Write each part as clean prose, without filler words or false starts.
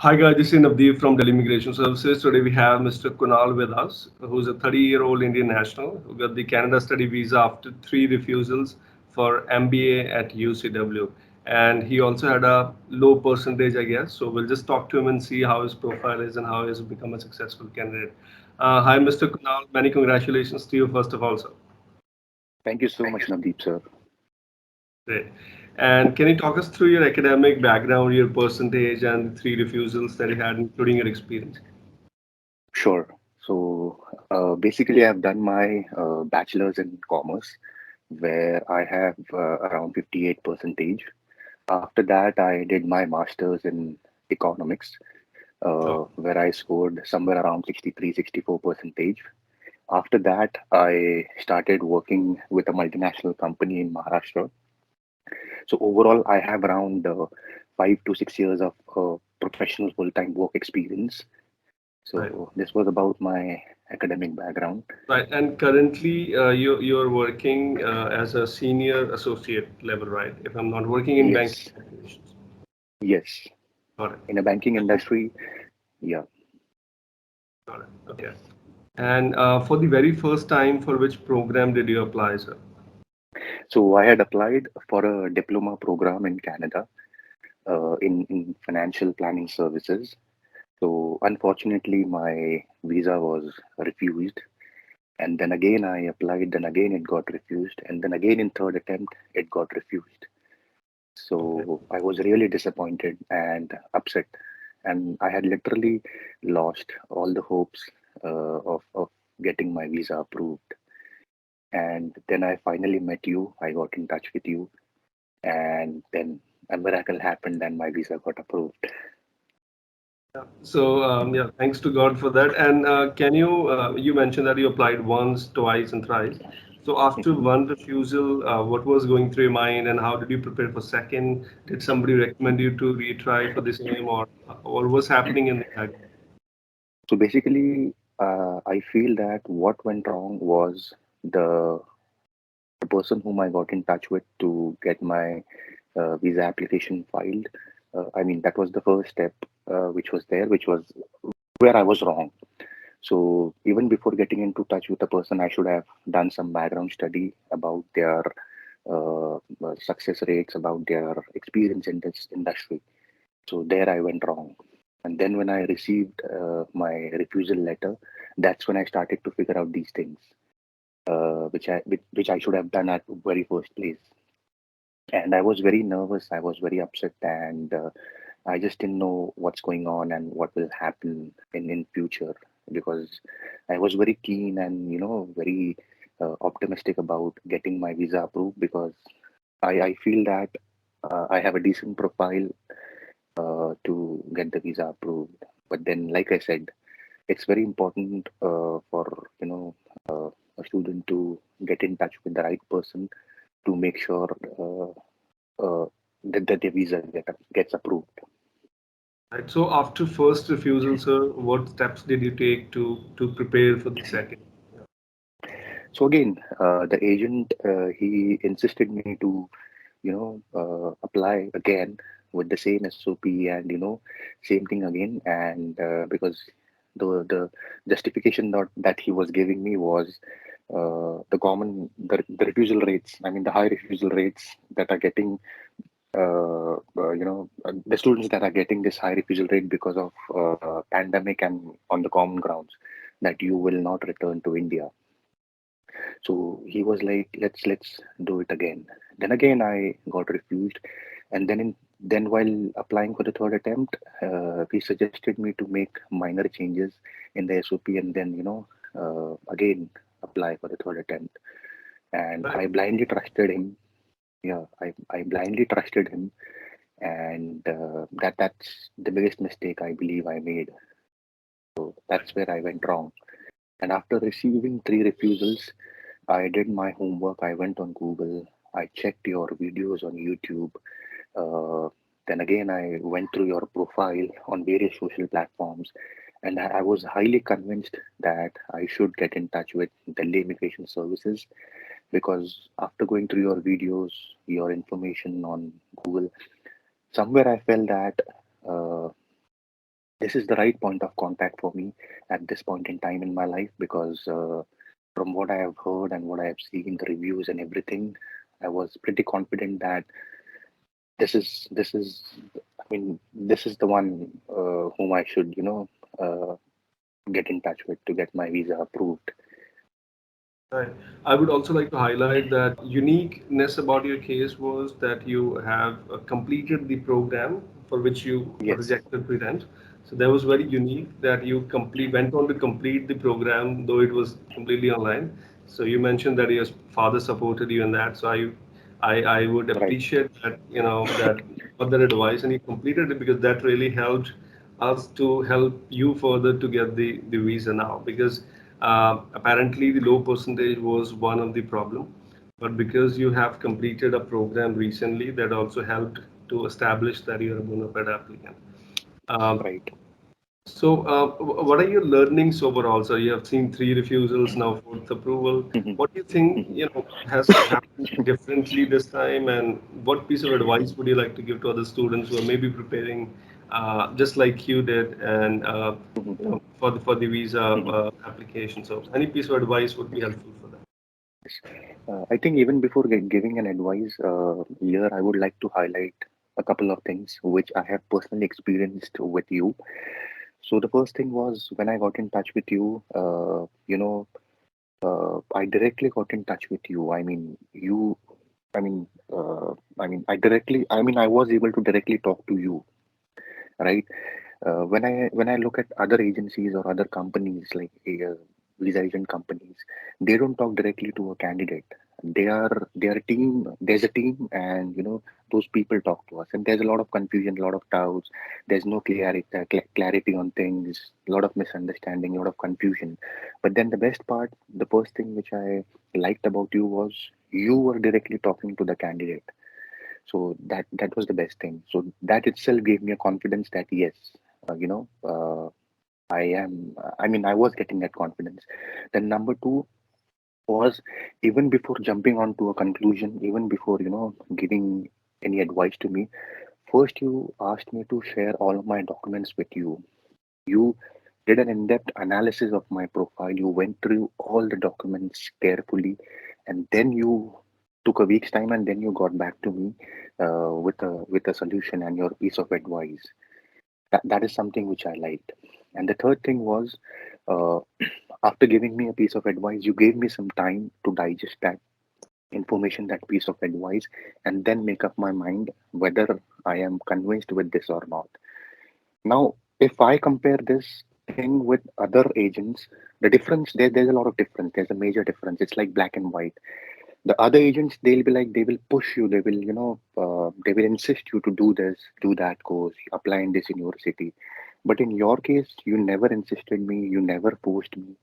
Hi guys, this is Navdeep from Delhi Immigration Services. Today we have Mr. Kunal with us, who's a 30-year-old Indian national who got the Canada study visa after three refusals for MBA at UCW. And he also had a low percentage, I guess. So we'll just talk to him and see how his profile is and how he has become a successful candidate. Hi, Mr. Kunal. Many congratulations to you, first of all, sir. Thank you so much, Navdeep, sir. Great. And can you talk us through your academic background, your percentage, and the three refusals that you had, including your experience? Sure. Basically, I've done my bachelor's in commerce, where I have around 58 percentage. After that, I did my master's in economics, Oh, where I scored somewhere around 63, 64 percentage. After that, I started working with a multinational company in Maharashtra. So overall, I have around 5 to 6 years of professional full-time work experience. right. So this was about my academic background. Right. And currently, you're working as a senior associate level, right? If I'm not working in banking Yes, operations. yes. Got it. In a banking industry, yeah. Got it. Okay. And for the very first time, for which program did you apply, sir? So I had applied for a diploma program in Canada in financial planning services. So unfortunately, my visa was refused. And then again, I applied, then again, it got refused. And then again, in third attempt, it got refused. Okay. So I was really disappointed and upset. And I had literally lost all the hopes of getting my visa approved. And then I finally met you. I got in touch with you. And then a miracle happened and my visa got approved. So yeah, thanks to God for that. And can you you mentioned that you applied once, twice, and thrice. So after Mhm. one refusal, what was going through your mind, and how did you prepare for second? Did somebody recommend you to retry for the same, or what was happening in the back? So basically, I feel that what went wrong was the the person whom I got in touch with to get my visa application filed. I mean, that was the first step which was there, which was where I was wrong. So even before getting into touch with the person, I should have done some background study about their success rates, about their experience in this industry. So there I went wrong. And then when I received my refusal letter, that's when I started to figure out these things, which I should have done at very first place. And I was very nervous. I was very upset, and I just didn't know what's going on and what will happen in future, because I was very keen and very optimistic about getting my visa approved, because I feel that I have a decent profile to get the visa approved. But then, like I said, it's very important for a student to get in touch with the right person to make sure that the visa gets approved. Right. So after first refusal, sir, what steps did you take to prepare for the second? So again, the agent he insisted me to apply again with the same SOP and same thing again, and because the justification that he was giving me was the refusal rates. I mean, the high refusal rates that are getting the students that are getting this high refusal rate because of pandemic and on the common grounds that you will not return to India. So he was like, let's do it again. Then again, I got refused, and then while applying for the third attempt, he suggested me to make minor changes in the SOP, and then again apply for the third attempt. And Right. I blindly trusted him. Yeah, I blindly trusted him, and that's the biggest mistake I believe I made. So that's where I went wrong. And after receiving three refusals, I did my homework. I went on Google. I checked your videos on YouTube. Uh, then again, I went through your profile on various social platforms, and I was highly convinced that I should get in touch with Delhi Immigration Services, because after going through your videos, your information on Google, somewhere I felt that uh, this is the right point of contact for me at this point in time in my life, because from what I have heard and what I have seen, the reviews and everything, I was pretty confident that this is I mean, this is the one whom I should, uh, get in touch with to get my visa approved. Right. I would also like to highlight that uniqueness about your case was that you have completed the program for which you were Yes, rejected pre-rent. So that was very unique that you went on to complete the program, though it was completely online. So you mentioned that your father supported you in that. So I would right, appreciate that, that further advice, and you completed it because that really helped us to help you further to get the visa now, because apparently the low percentage was one of the problem, but because you have completed a program recently, that also helped to establish that you are a bona fide applicant. Um, right. what are your learnings overall? So you have seen three refusals, now fourth approval. Mhm, What do you think, mhm. has happened differently this time, and what piece of advice would you like to give to other students who are maybe preparing, just like you did, and Mhm, for the visa mhm. application? So any piece of advice would be helpful for them. I think even before giving an advice, here I would like to highlight a couple of things which I have personally experienced with you. So the first thing was when I got in touch with you, I directly got in touch with you. I mean, I was able to directly talk to you, right? When I look at other agencies or other companies like visa agent companies, they don't talk directly to a candidate. They are a team. There's a team, and those people talk to us. And there's a lot of confusion, a lot of doubts. There's no clarity on things. A lot of misunderstanding, a lot of confusion. But then the best part, the first thing which I liked about you was you were directly talking to the candidate. So that was the best thing. So that itself gave me a confidence that yes, I am. I was getting that confidence. Then number two was, even before jumping on to a conclusion, even before giving any advice to me, first you asked me to share all of my documents with you. You did an in-depth analysis of my profile. You went through all the documents carefully, and then you took a week's time, and then you got back to me with a solution and your piece of advice. That is something which I liked. And the third thing was, uh, after giving me a piece of advice, you gave me some time to digest that information, that piece of advice, and then make up my mind whether I am convinced with this or not. Now, if I compare this thing with other agents, there's a lot of difference. There's a major difference. It's like black and white. The other agents, they'll be like, they will push you. They will, they will insist you to do this, do that course, apply in this university. But in your case, you never insisted me. You never forced me.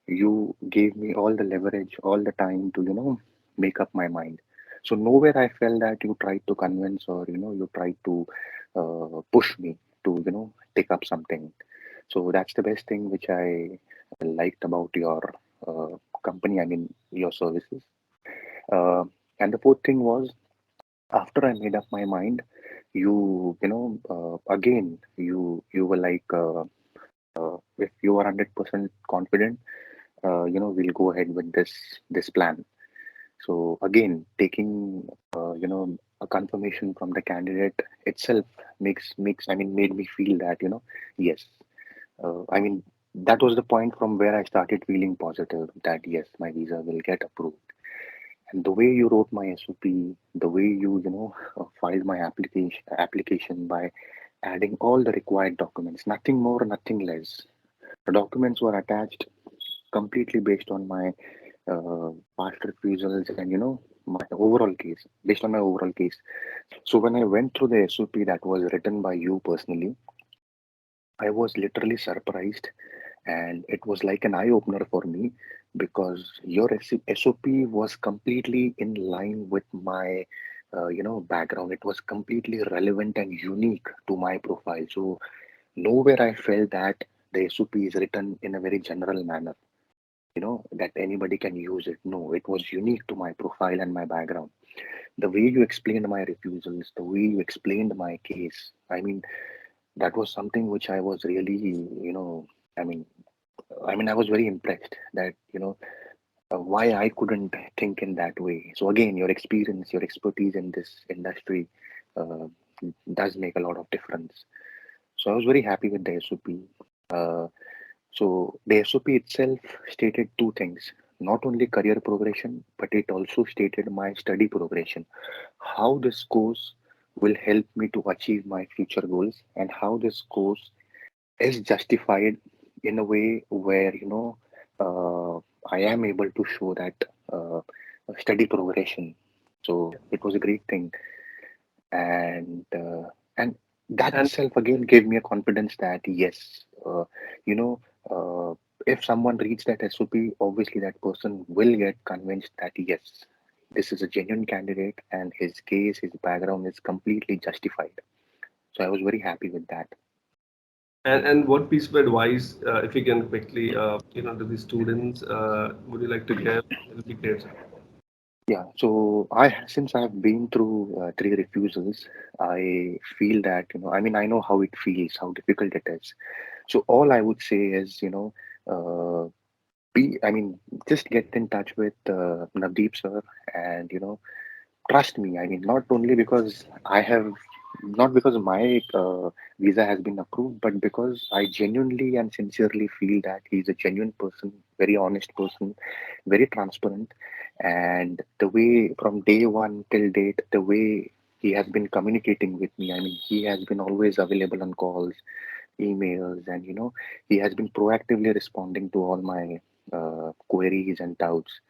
You gave me all the leverage, all the time to, make up my mind. So nowhere I felt that you tried to convince, or you tried to push me to take up something. So that's the best thing which I liked about your uh, company, I mean your services. uh, and the fourth thing was, after I made up my mind, again, you were like, if you are 100% confident, we'll go ahead with this plan. So again, taking a confirmation from the candidate itself made me feel that yes, I mean that was the point from where I started feeling positive that yes, my visa will get approved. And the way you wrote my SOP, the way filed my application by adding all the required documents, nothing more, nothing less. The documents were attached completely based on my past refusals and my overall case, based on my overall case. So when I went through the SOP that was written by you personally, I was literally surprised, and it was like an eye opener for me, because your SOP was completely in line with my background. It was completely relevant and unique to my profile. So nowhere I felt that the SOP is written in a very general manner, that anybody can use it. No, it was unique to my profile and my background. The way you explained my refusals, the way you explained my case, I mean, that was something which I was really, I mean, I was very impressed that, why I couldn't think in that way. So again, your experience, your expertise in this industry uh, does make a lot of difference. So I was very happy with the SOP. Uh, so the SOP itself stated two things: not only career progression, but it also stated my study progression. How this course will help me to achieve my future goals, and how this course is justified in a way where uh, I am able to show that uh, study progression. So it was a great thing, and that And itself again gave me a confidence that yes, you know, uh, if someone reads that SOP, obviously that person will get convinced that yes, this is a genuine candidate and his case, his background is completely justified. So I was very happy with that. and what piece of advice, if you can quickly, to the students, would you like to give? It'll be great. Yeah, so since I've been through three refusals, I feel that, I know how it feels, how difficult it is. So all I would say is, uh, just get in touch with Navdeep sir, and, trust me. I mean, not only because not because my visa has been approved, but because I genuinely and sincerely feel that he's a genuine person, very honest person, very transparent. And the way from day one till date, the way he has been communicating with me, I mean, he has been always available on calls, emails, and, he has been proactively responding to all my queries and doubts.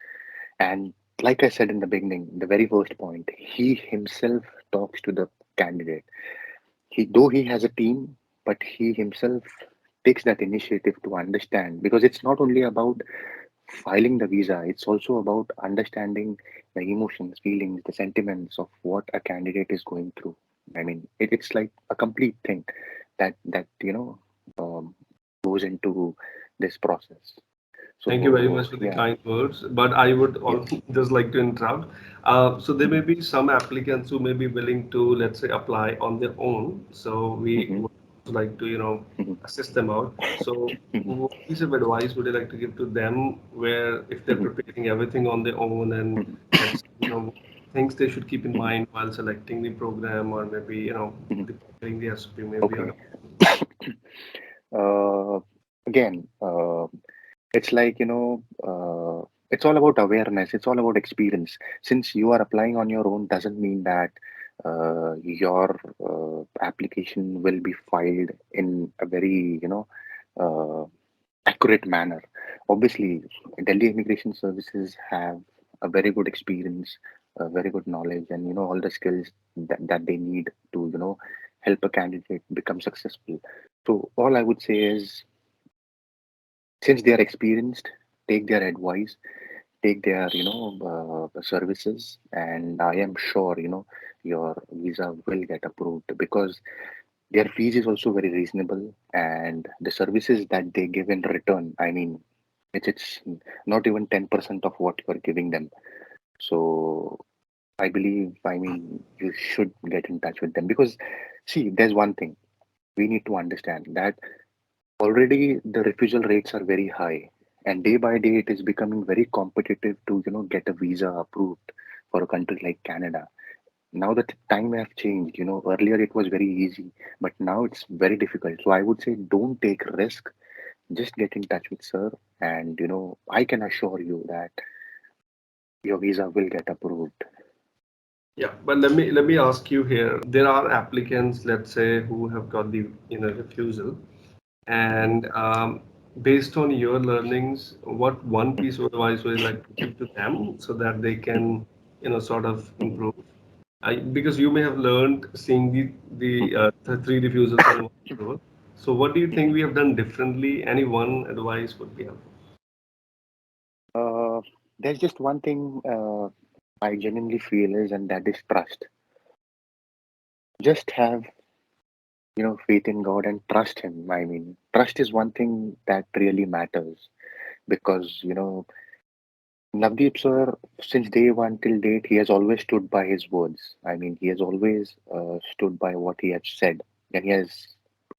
And like I said in the beginning, the very first point, he himself talks to the candidate. Though he has a team, but he himself takes that initiative to understand, because it's not only about filing the visa, it's also about understanding the emotions, feelings, the sentiments of what a candidate is going through. I mean, it's like a complete thing that um, goes into this process. Thank you very So much for the yeah, kind words, but I would yeah. also just like to interrupt. So there may Mhm, be some applicants who may be willing to, let's say, apply on their own. So we mhm, would also like to, mhm, assist them out. So mhm, what piece of advice would you like to give to them where if they're mhm, preparing everything on their own and mhm, let's, things they should keep in mhm, mind while selecting the program or maybe, mhm. the preparing the SOP maybe on. Okay. Uh, Again, it's like, it's all about awareness. It's all about experience. Since you are applying on your own, doesn't mean that your application will be filed in a very, uh, accurate manner. Obviously, Delhi Immigration Services have a very good experience, a very good knowledge, and all the skills that they need to help a candidate become successful. So all I would say is, since they are experienced, take their advice, take their services, and I am sure your visa will get approved, because their fees is also very reasonable, and the services that they give in return, I mean, it's not even 10% of what you are giving them. So I believe, I mean, you should get in touch with them, because see, there's one thing we need to understand, that already the refusal rates are very high, and day by day it is becoming very competitive to get a visa approved for a country like Canada. Now that time have changed, earlier it was very easy, but now it's very difficult. So I would say, don't take risk, just get in touch with sir, and I can assure you that your visa will get approved. Yeah, but let me ask you here. There are applicants, let's say, who have got the refusal, Mhm. and based on your learnings, what one piece of advice would you like to give to them so that they Mhm. can sort of Mhm. improve? Because you may have learned seeing the Mhm. the three refusals and one approval. So what do you think Mhm. we have done differently? Any one advice would be helpful. uh, there's just one thing I genuinely feel is, and that is trust. Just have faith in God and trust him. I mean, trust is one thing that really matters, because Navdeep sir, since day one till date, he has always stood by his words. I mean, he has always stood by what he has said, and he has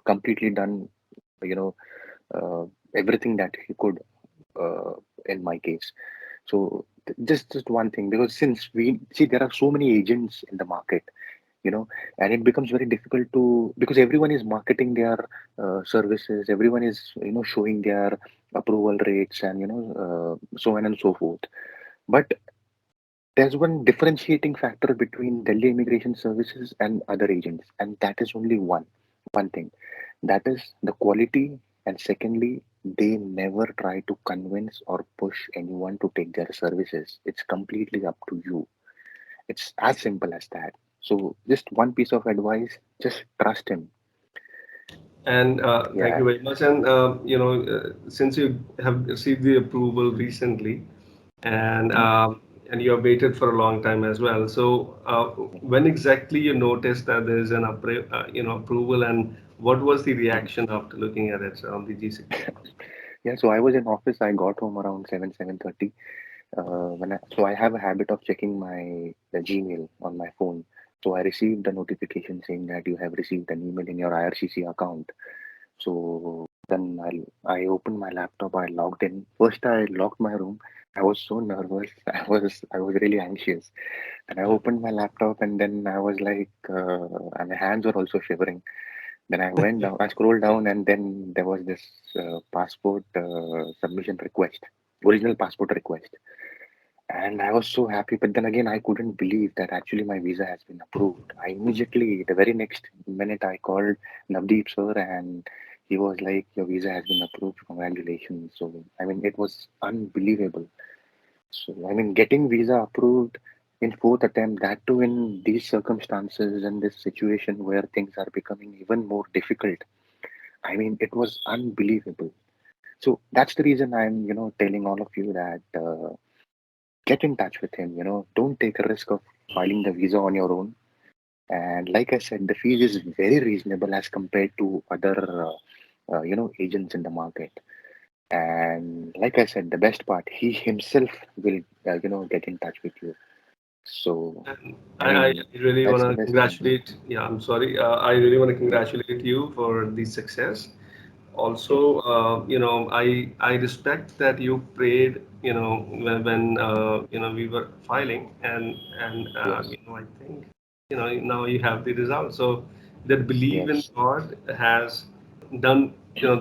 completely done, you know, everything that he could uh, in my case. So just one thing, because since we see there are so many agents in the market, and it becomes very difficult to, because everyone is marketing their services, everyone is showing their approval rates, and so on and so forth. But there's one differentiating factor between Delhi Immigration Services and other agents, and that is only one thing. That is the quality, and secondly, they never try to convince or push anyone to take their services. It's completely up to you. It's as simple as that. So just one piece of advice: just trust him. And thank Yeah. you very much. And since you have received the approval recently, and Mhm. and you have waited for a long time as well. So when exactly you noticed that there is an approval, and what was the Mhm. reaction after looking at it on the GC? Yeah, so I was in office. I got home around 7:30. So I have a habit of checking my the Gmail on my phone. So I received a notification saying that you have received an email in your IRCC account. So then I opened my laptop. I logged in. First, I locked my room. I was so nervous. I was really anxious. And I opened my laptop, and then I was like, and my hands were also shivering. Then I went down. I scrolled down, and then there was this passport submission request, original passport request. And I was so happy, but then again, I couldn't believe that actually my visa has been approved. I immediately, the very next minute, I called Navdeep sir, and he was like, "Your visa has been approved. Congratulations!" So, I mean, it was unbelievable. So, I mean, getting visa approved in fourth attempt, that too in these circumstances and this situation where things are becoming even more difficult. I mean, it was unbelievable. So that's the reason I'm, telling all of you that. Get in touch with him. Don't take a risk of filing the visa on your own. And like I said, the fees is very reasonable as compared to other agents in the market. And like I said, the best part, he himself will get in touch with you. So And I I mean, really want that's the to best thing. congratulate. Yeah, I'm sorry. I really want to congratulate you for the success. Also, Yes, I respect that you prayed, when we were filing, and yes, I think now you have the result. So that belief in yes, God has done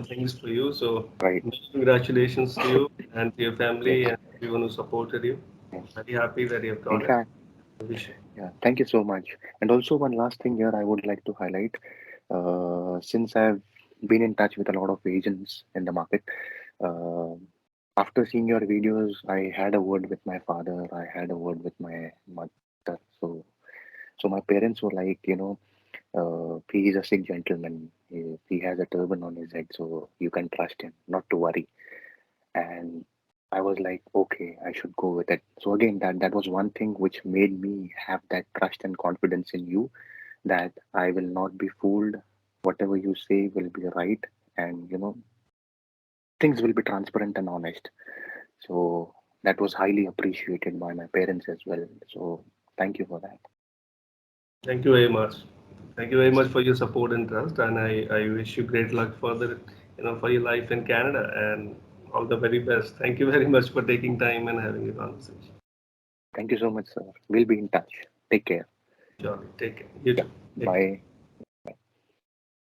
things for you. So right, congratulations to you and to your yes, family and everyone who supported you. yes. Very happy that you have In got it. fact, I wish you. yeah, thank you so much. And also one last thing here I would like to highlight. Since I've been in touch with a lot of agents in the market, uh, after seeing your videos, I had a word with my father. I had a word with my mother. So my parents were like, he is a Sikh gentleman. He has a turban on his head, so you can trust him, not to worry. And I was like, okay, I should go with it. So again, that was one thing which made me have that trust and confidence in you, that I will not be fooled. Whatever you say will be right, and things will be transparent and honest. So that was highly appreciated by my parents as well. So thank you for that. Thank you very much. Thank you very much for your support and trust, and I wish you great luck further, for your life in Canada, and all the very best. Thank you very much for taking time and having a conversation. Thank you so much, sir. We'll be in touch. Take care. Surely, take care. You Yeah. too. Take care. Bye.